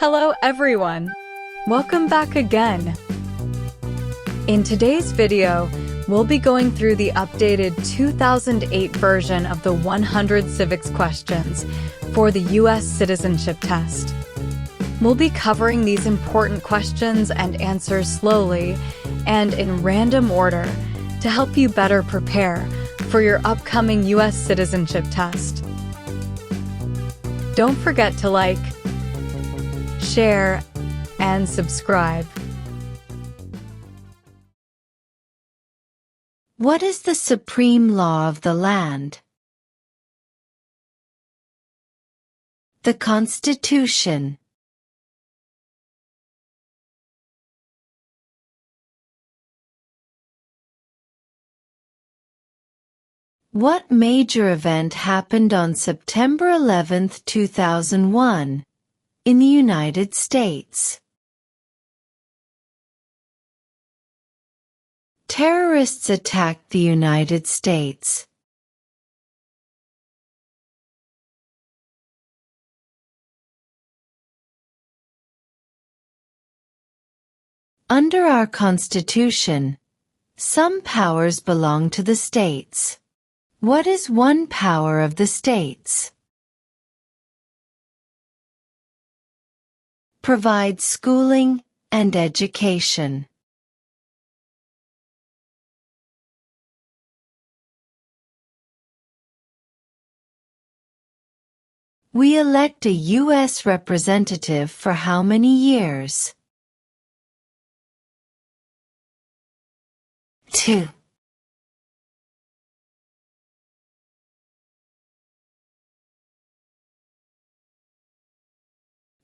Hello everyone! Welcome back again! In today's video, we'll be going through the updated 2008 version of the 100 civics questions for the U.S. Citizenship Test. We'll be covering these important questions and answers slowly and in random order to help you better prepare for your upcoming U.S. Citizenship Test. Don't forget to like, share, and subscribe. What is the supreme law of the land? The Constitution. What major event happened on September 11, 2001, in the United States? Terrorists attacked the United States. Under our Constitution, some powers belong to the states. What is one power of the states? Provide schooling and education. We elect a U.S. representative for how many years? 2.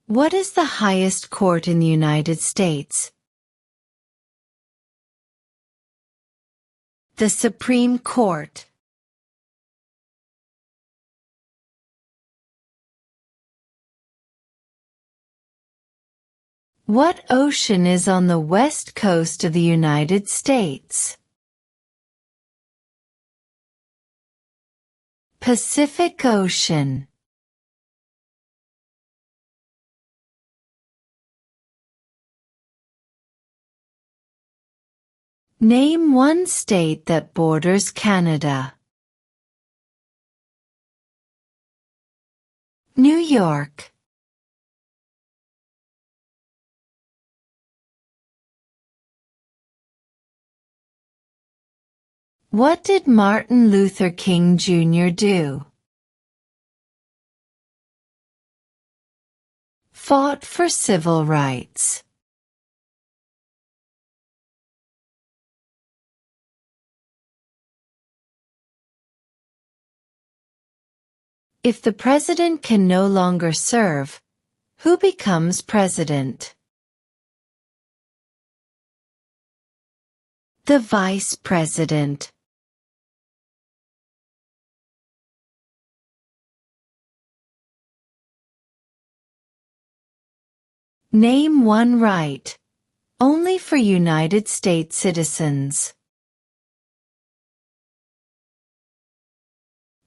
What is the highest court in the United States? The Supreme Court. What ocean is on the west coast of the United States? Pacific Ocean. Name one state that borders Canada. New York. What did Martin Luther King Jr. do? Fought for civil rights. If the president can no longer serve, who becomes president? The vice president. Name one right, only for United States citizens.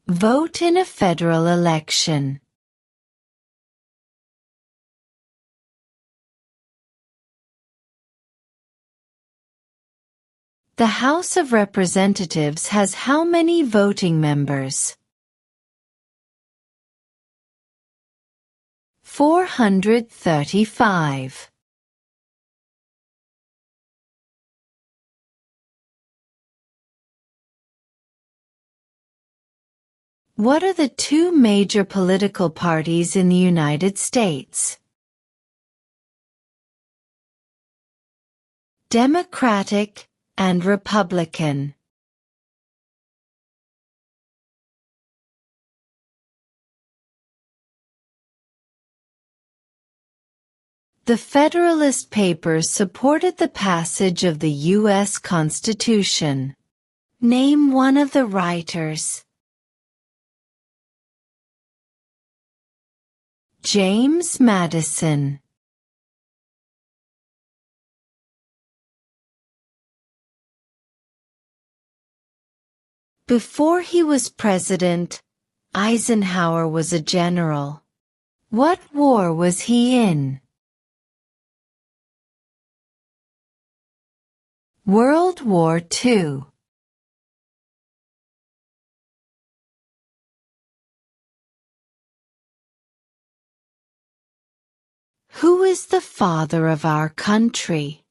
Vote in a federal election. The House of Representatives has how many voting members? 435. What are the two major political parties in the United States? Democratic and Republican. The Federalist Papers supported the passage of the U.S. Constitution. Name one of the writers. James Madison. Before he was president, Eisenhower was a general. What war was he in? World War II. Who is the father of our country?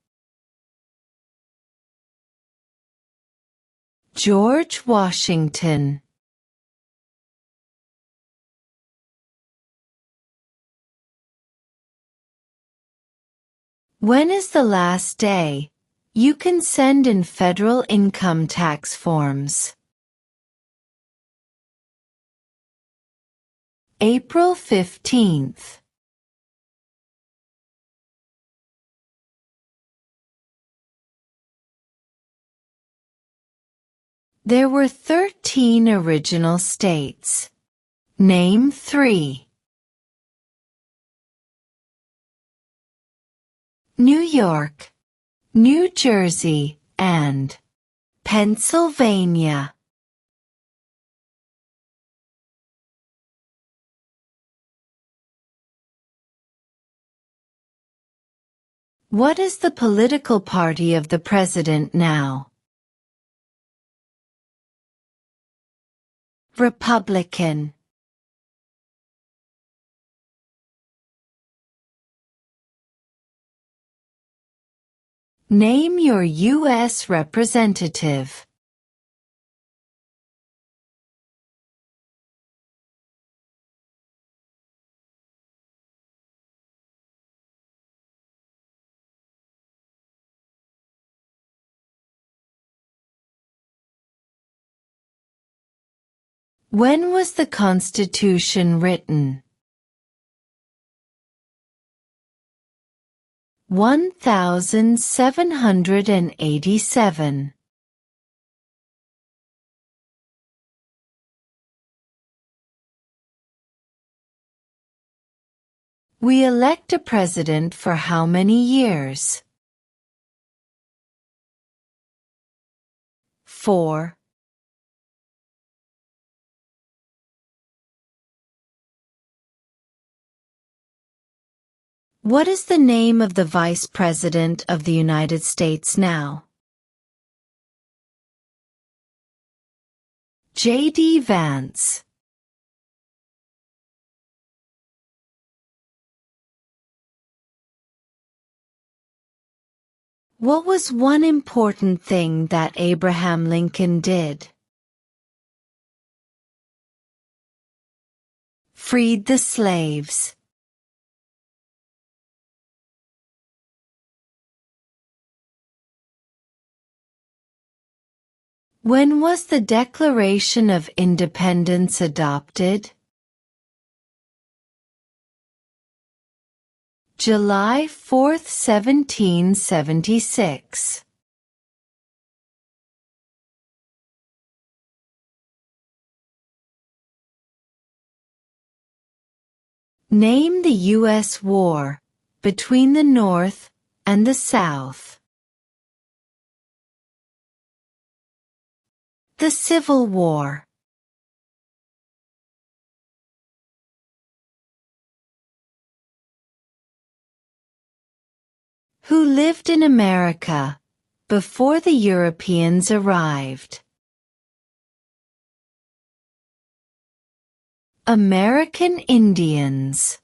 George Washington. When is the last day you can send in federal income tax forms? April 15th. There were 13 original states. Name 3. New York, New Jersey, and Pennsylvania. What is the political party of the president now? Republican. Name your U.S. representative. When was the Constitution written? 1787. We elect a president for how many years? 4. What is the name of the Vice President of the United States now? J.D. Vance. What was one important thing that Abraham Lincoln did? Freed the slaves. When was the Declaration of Independence adopted? July 4, 1776. Name the U.S. war between the North and the South. The Civil War. Who lived in America before the Europeans arrived? American Indians.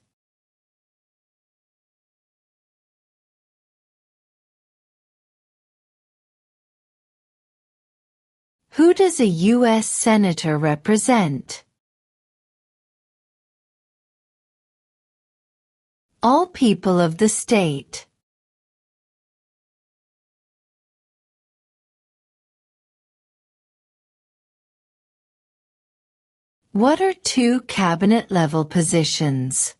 Who does a U.S. Senator represent? All people of the state. What are 2 cabinet-level positions?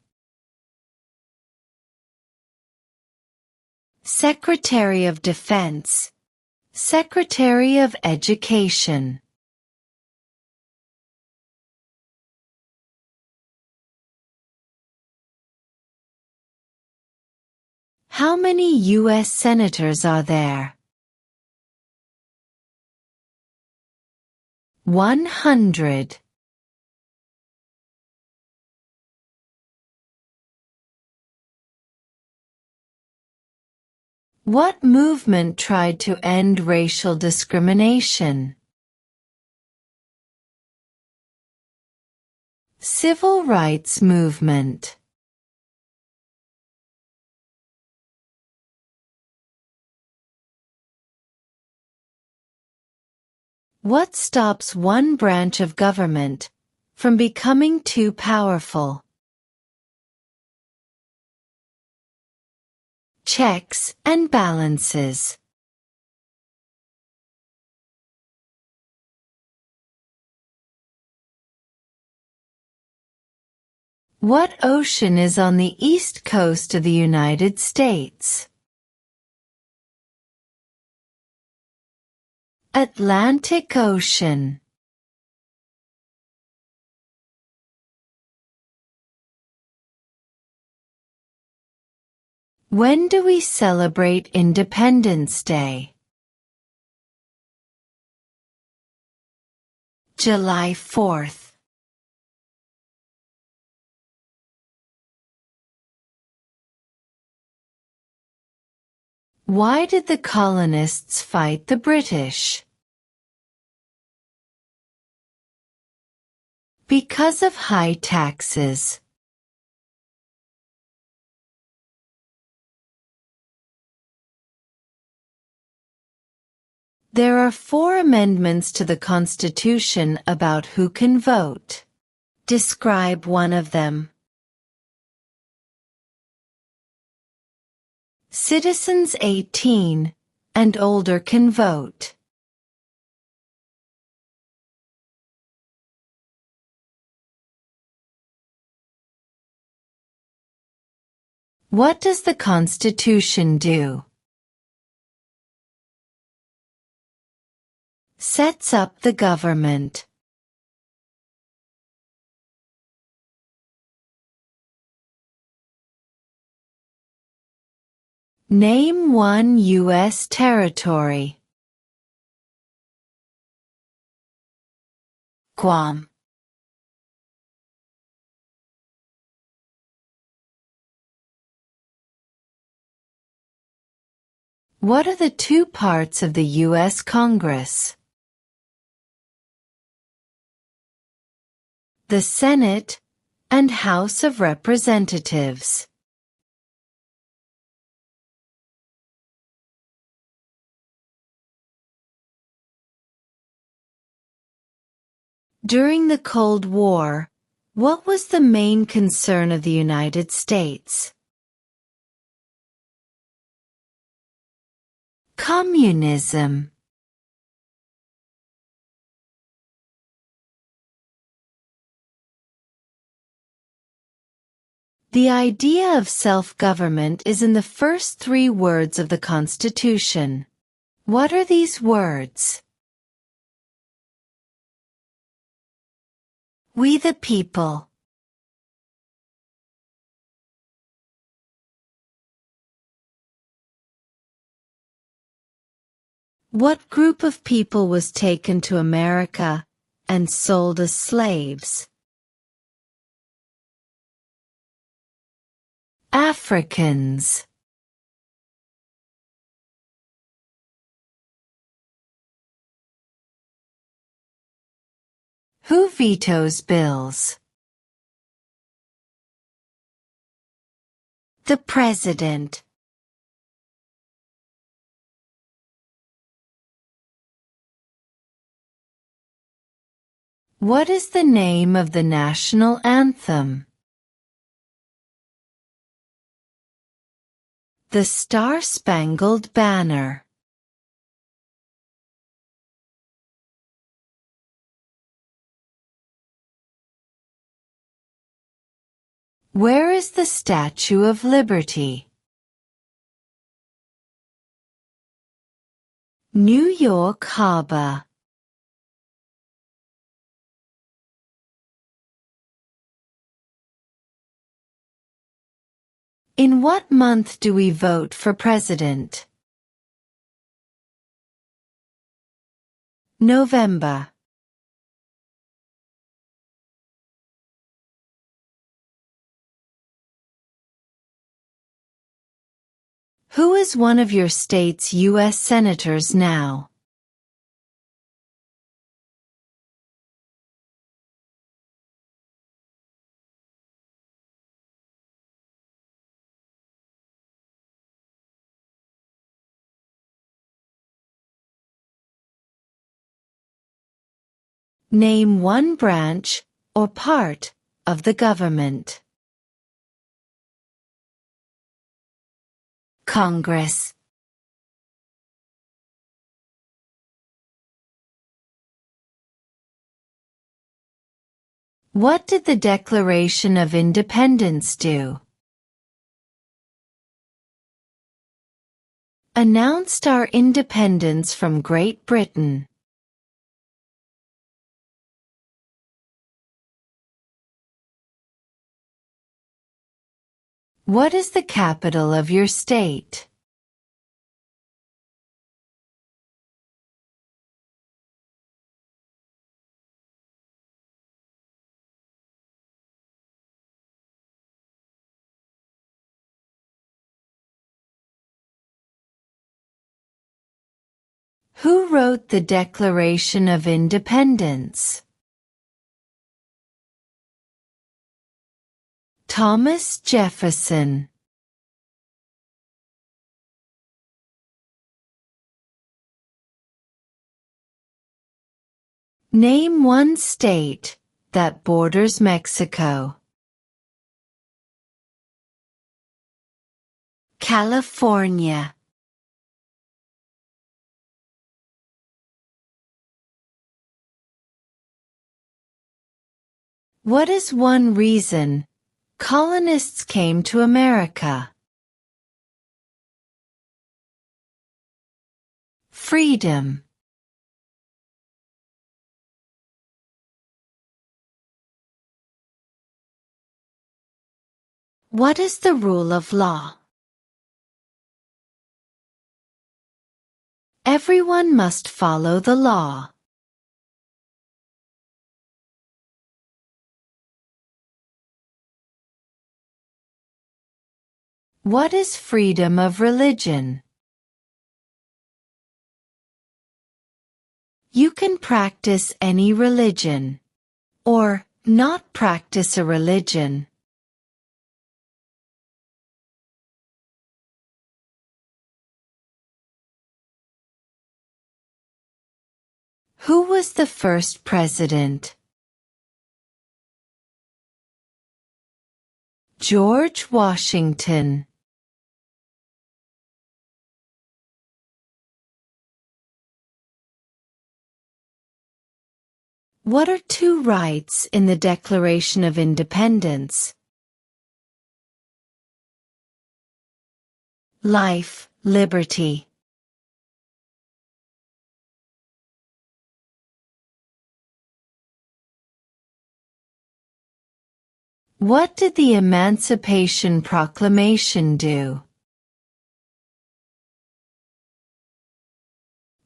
Secretary of Defense, Secretary of Education. How many U.S. senators are there? 100. What movement tried to end racial discrimination? Civil rights movement. What stops one branch of government from becoming too powerful? Checks and balances. What ocean is on the east coast of the United States? Atlantic Ocean. When do we celebrate Independence Day? July 4th. Why did the colonists fight the British? Because of high taxes. There are 4 amendments to the Constitution about who can vote. Describe one of them. Citizens 18 and older can vote. What does the Constitution do? Sets up the government. Name one U.S. territory. Guam. What are the 2 parts of the U.S. Congress? The Senate and House of Representatives. During the Cold War, what was the main concern of the United States? Communism. The idea of self-government is in the first 3 words of the Constitution. What are these words? We the people. What group of people was taken to America and sold as slaves? Africans. Who vetoes bills? The President. What is the name of the national anthem? The Star-Spangled Banner. Where is the Statue of Liberty? New York Harbor. In what month do we vote for president? November. Who is one of your state's U.S. senators now? Name one branch or part of the government. Congress. What did the Declaration of Independence do? Announced our independence from Great Britain. What is the capital of your state? Who wrote the Declaration of Independence? Thomas Jefferson. Name one state that borders Mexico. California. What is one reason colonists came to America? Freedom. What is the rule of law? Everyone must follow the law. What is freedom of religion? You can practice any religion, or not practice a religion. Who was the first president? George Washington. What are two rights in the Declaration of Independence? Life, liberty. What did the Emancipation Proclamation do?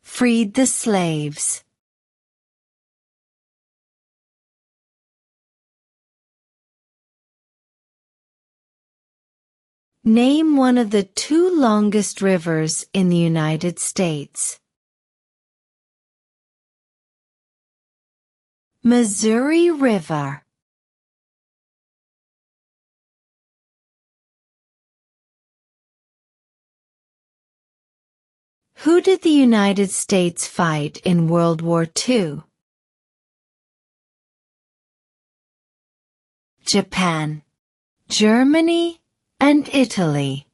Freed the slaves. Name one of the two longest rivers in the United States. Missouri River. Who did the United States fight in World War II? Japan, Germany, and Italy.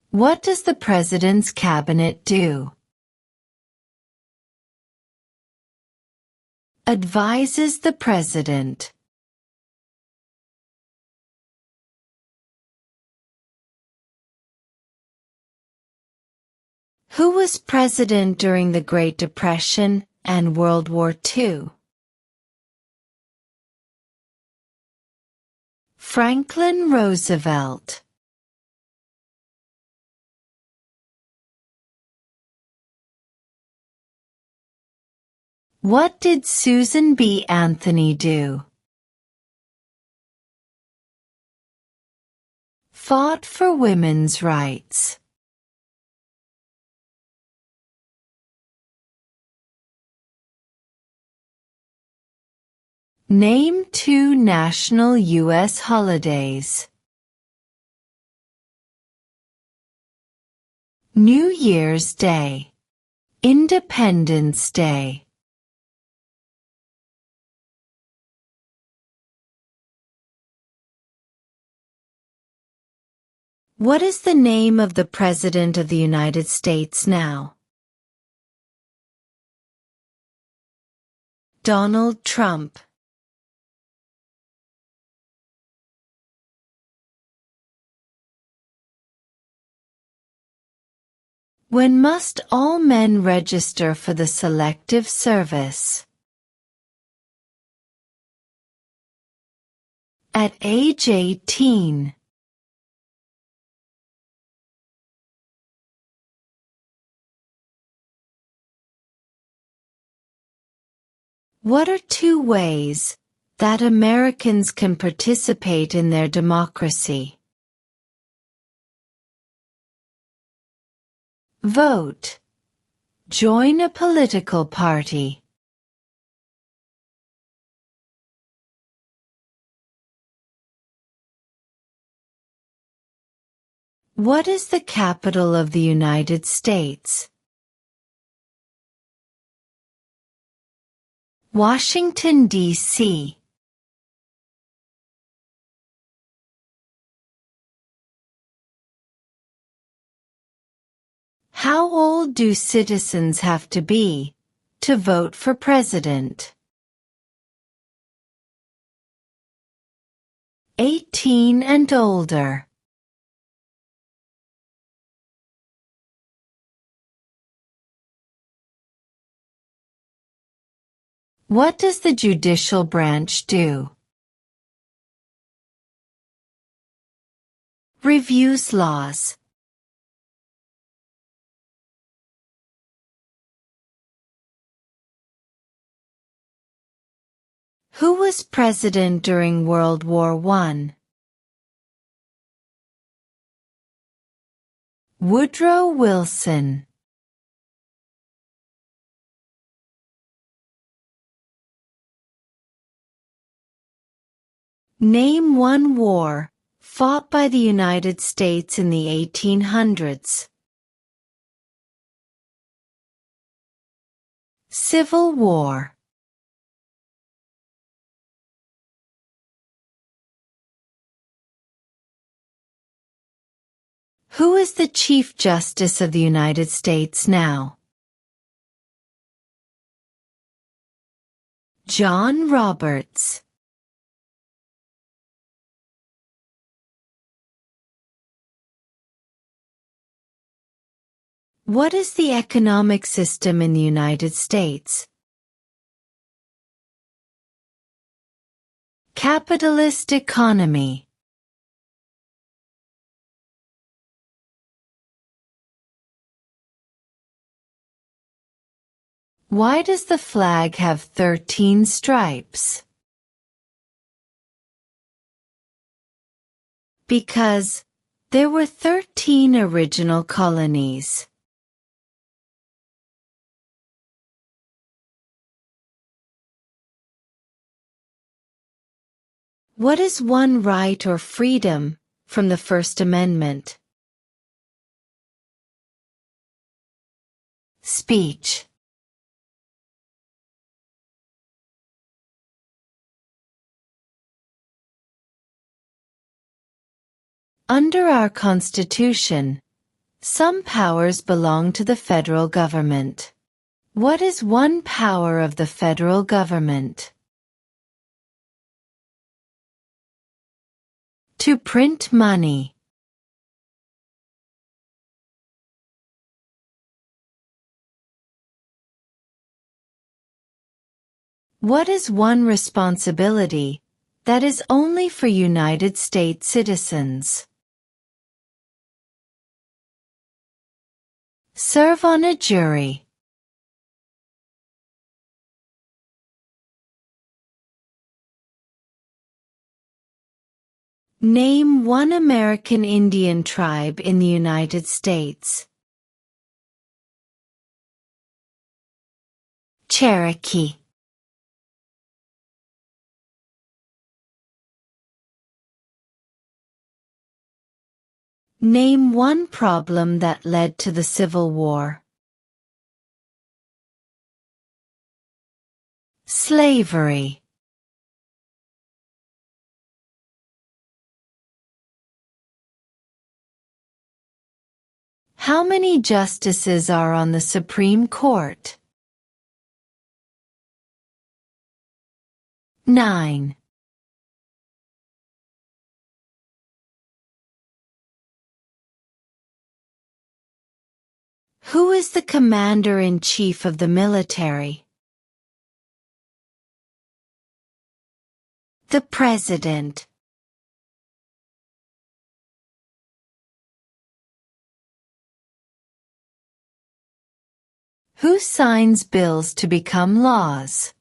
What does the President's Cabinet do? Advises the President. Who was president during the Great Depression and World War II? Franklin Roosevelt. What did Susan B. Anthony do? Fought for women's rights. Name 2 national U.S. holidays. New Year's Day. Independence Day. What is the name of the President of the United States now? Donald Trump. When must all men register for the Selective Service? At age 18. What are 2 ways that Americans can participate in their democracy? Vote. Join a political party. What is the capital of the United States? Washington, D.C. How old do citizens have to be to vote for president? 18 and older. What does the judicial branch do? Reviews laws. Who was president during World War I? Woodrow Wilson. Name 1 war fought by the United States in the 1800s. Civil War. Who is the Chief Justice of the United States now? John Roberts. What is the economic system in the United States? Capitalist economy. Why does the flag have 13 stripes? Because there were 13 original colonies. What is one right or freedom from the First Amendment? Speech. Under our Constitution, some powers belong to the federal government. What is one power of the federal government? To print money. What is one responsibility that is only for United States citizens? Serve on a jury. Name one American Indian tribe in the United States. Cherokee. Name one problem that led to the Civil War. Slavery. How many justices are on the Supreme Court? 9. Who is the commander-in-chief of the military? The President. Who signs bills to become laws?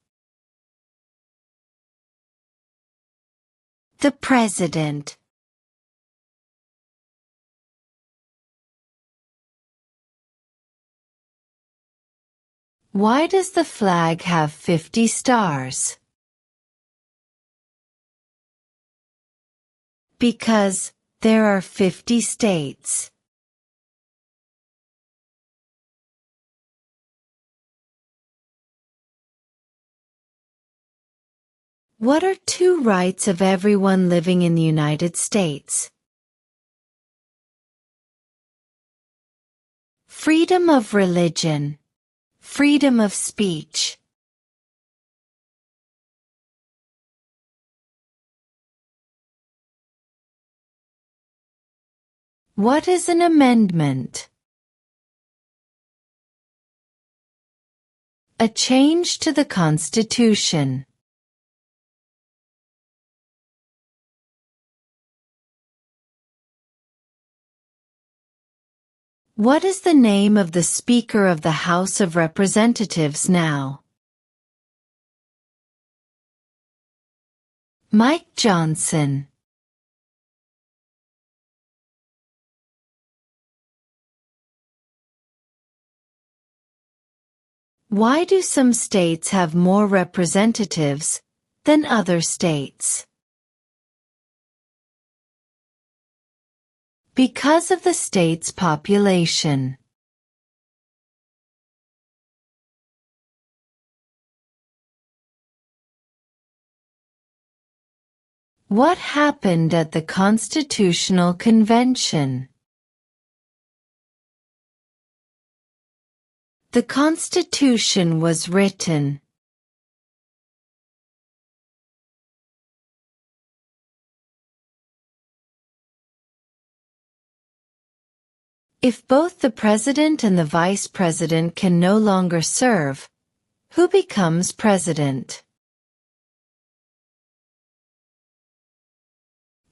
The President. Why does the flag have 50 stars? Because there are 50 states. What are two rights of everyone living in the United States? Freedom of religion. Freedom of speech. What is an amendment? A change to the Constitution. What is the name of the Speaker of the House of Representatives now? Mike Johnson. Why do some states have more representatives than other states? Because of the state's population. What happened at the Constitutional Convention? The Constitution was written. If both the president and the vice president can no longer serve, who becomes president?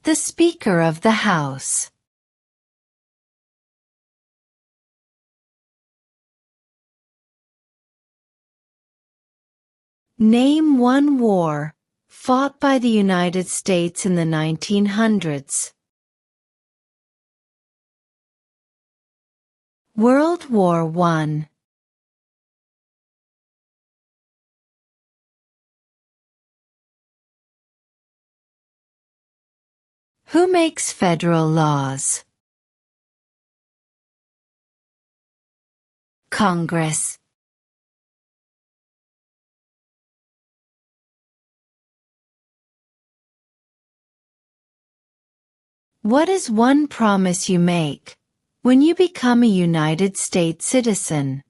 The Speaker of the House. Name one war fought by the United States in the 1900s. World War I. Who makes federal laws? Congress. What is one promise you make when you become a United States citizen?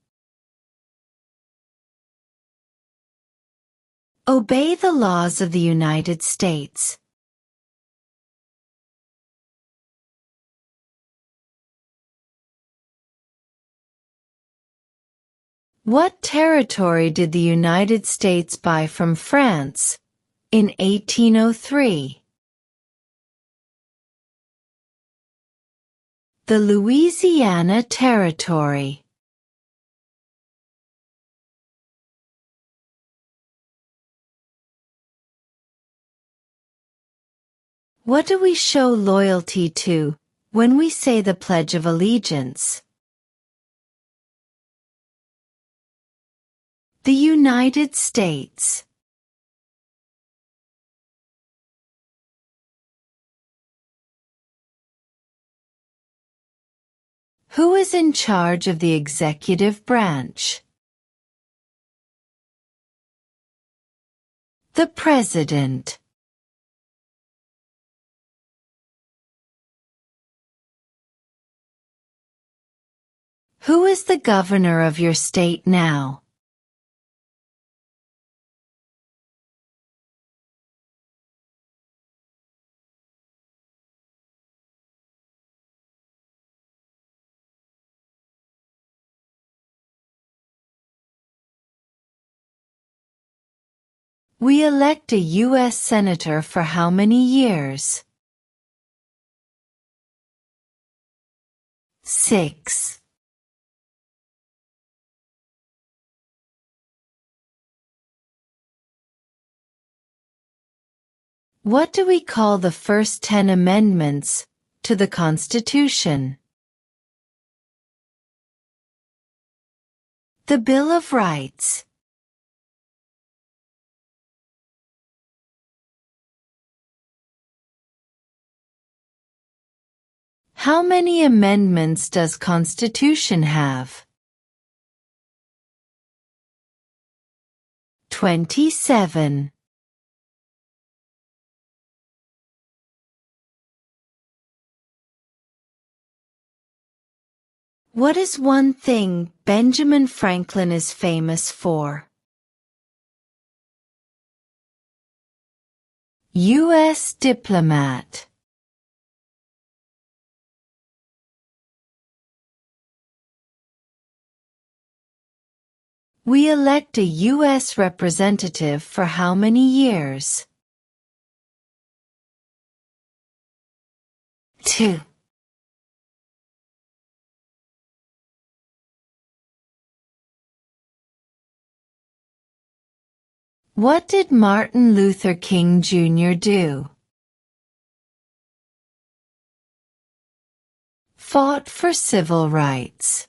Obey the laws of the United States. What territory did the United States buy from France in 1803? The Louisiana Territory. What do we show loyalty to when we say the Pledge of Allegiance? The United States. Who is in charge of the executive branch? The President. Who is the governor of your state now? We elect a U.S. Senator for how many years? 6. What do we call the first 10 amendments to the Constitution? The Bill of Rights. How many amendments does Constitution have? 27. What is one thing Benjamin Franklin is famous for? U.S. diplomat. We elect a U.S. representative for how many years? 2. What did Martin Luther King Jr. do? Fought for civil rights.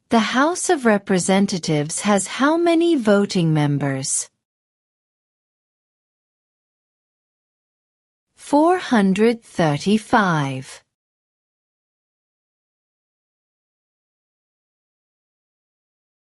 The House of Representatives has how many voting members? 435.